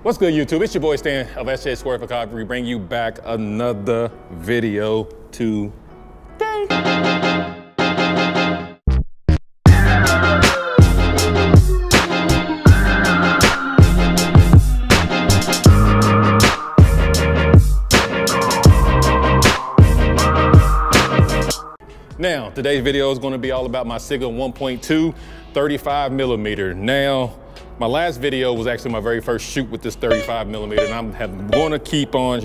What's good, YouTube? It's your boy Stan of SJ Square Photography, bring you back another video today. Now, today's video is going to be all about my Sigma 1.2 35mm. Now, my last video was actually my very first shoot with this 35mm, and I'm going to keep on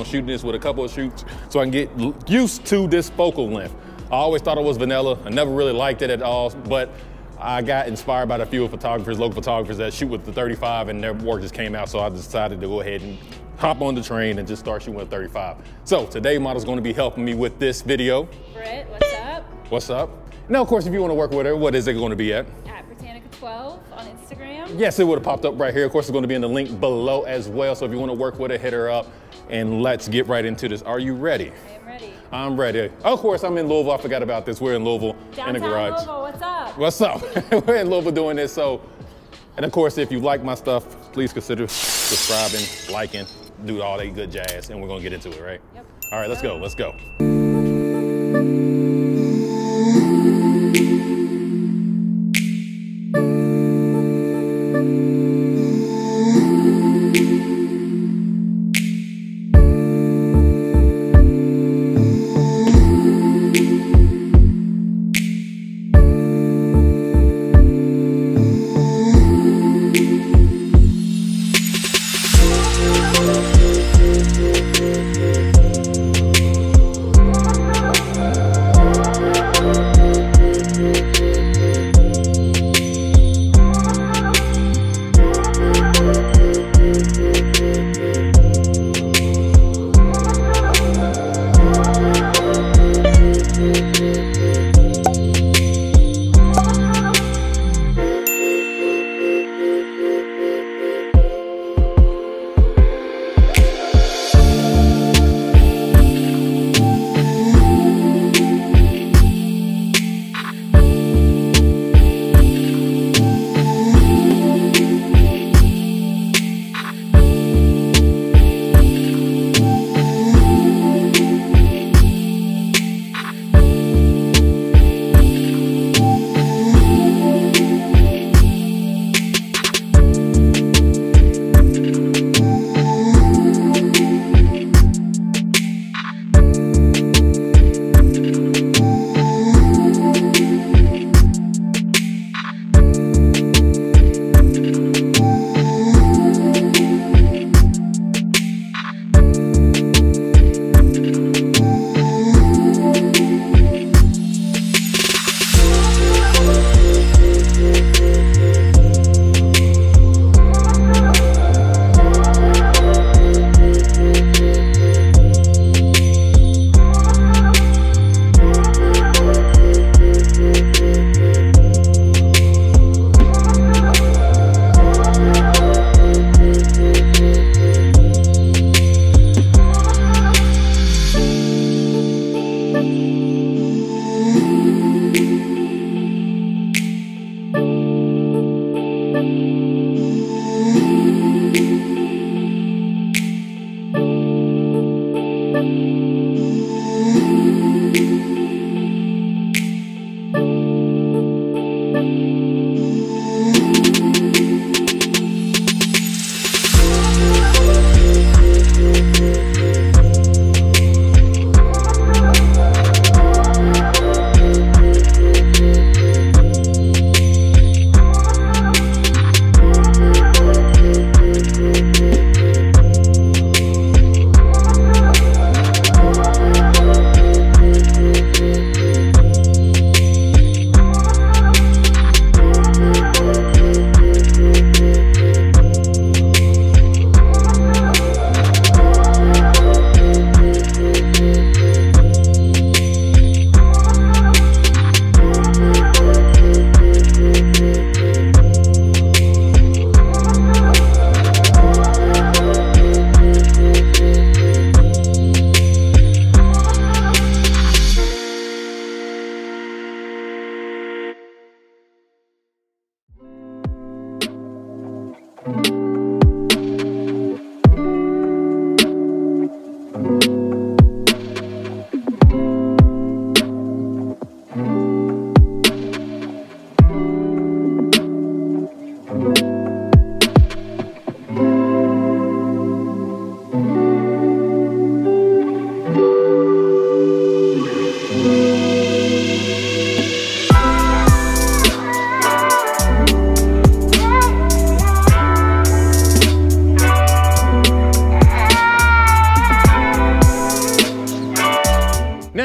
shooting this with a couple of shoots so I can get used to this focal length. I always thought it was vanilla. I never really liked it at all, but I got inspired by a few photographers, local photographers that shoot with the 35, and their work just came out, so I decided to go ahead and hop on the train and just start shooting with 35. So today, model's going to be helping me with this video. Britt, what's up? What's up? Now, of course, if you want to work with her, what is it going to be at? At Britannica12 on Instagram. Yes, it would have popped up right here. Of course, it's going to be in the link below as well. So if you want to work with her, hit her up, and let's get right into this. Are you ready? I am ready. I'm ready. Of course, I'm in Louisville. I forgot about this. We're in Louisville. Downtown in the garage. Louisville, what's up? What's up? We're in Louisville doing this. So, and of course, if you like my stuff, please consider subscribing, liking, do all that good jazz, and we're going to get into it, right? Yep. All right, let's go. Let's go.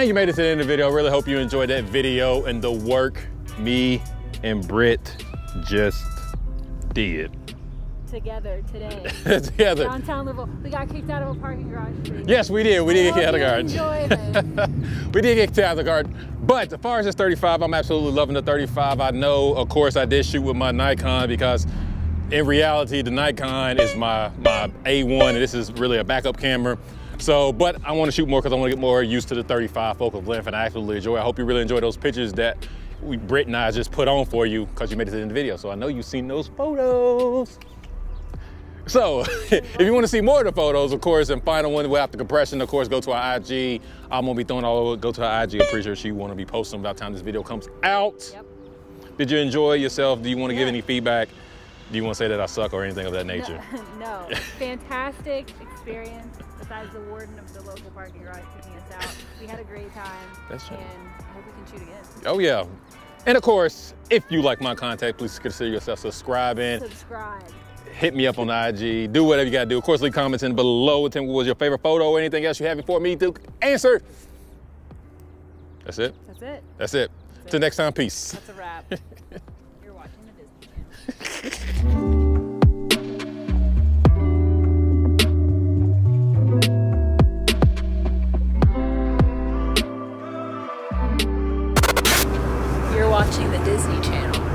And you made it to the end of the video. I really hope you enjoyed that video and the work me and Britt just did. Together today. Together. Downtown Louisville. We got kicked out of a parking garage. Yes, we did. We did get kicked out of the garage. Enjoy this. We did get kicked out of the garage. But as far as this 35, I'm absolutely loving the 35. I know, of course, I did shoot with my Nikon because in reality, the Nikon is my A1, and this is really a backup camera. So, but I want to shoot more because I want to get more used to the 35 focal length, and I absolutely enjoy it. I hope you really enjoy those pictures that Britt and I just put on for you because you made it to the end of the video. So I know you've seen those photos. So if you want to see more of the photos, of course, and final one without the compression, of course, go to our IG. I'm going to be throwing all over. Go to our IG. I'm pretty sure she want to be posting by the time this video comes out. Yep. Did you enjoy yourself? Do you want to give any feedback? Do you want to say that I suck or anything of that nature? No. Fantastic experience. Besides the warden of the local parking garage kicking us out, we had a great time. That's true. And I hope we can shoot again. Oh yeah. And of course, if you like my content, please consider yourself subscribing. Subscribe. Hit me up on IG. Do whatever you gotta do. Of course, leave comments in below. Tell me what was your favorite photo or anything else you have before me to answer. That's it? That's it. That's it. Till next time, peace. That's a wrap. You're watching the Disney Channel. You're watching the Disney Channel.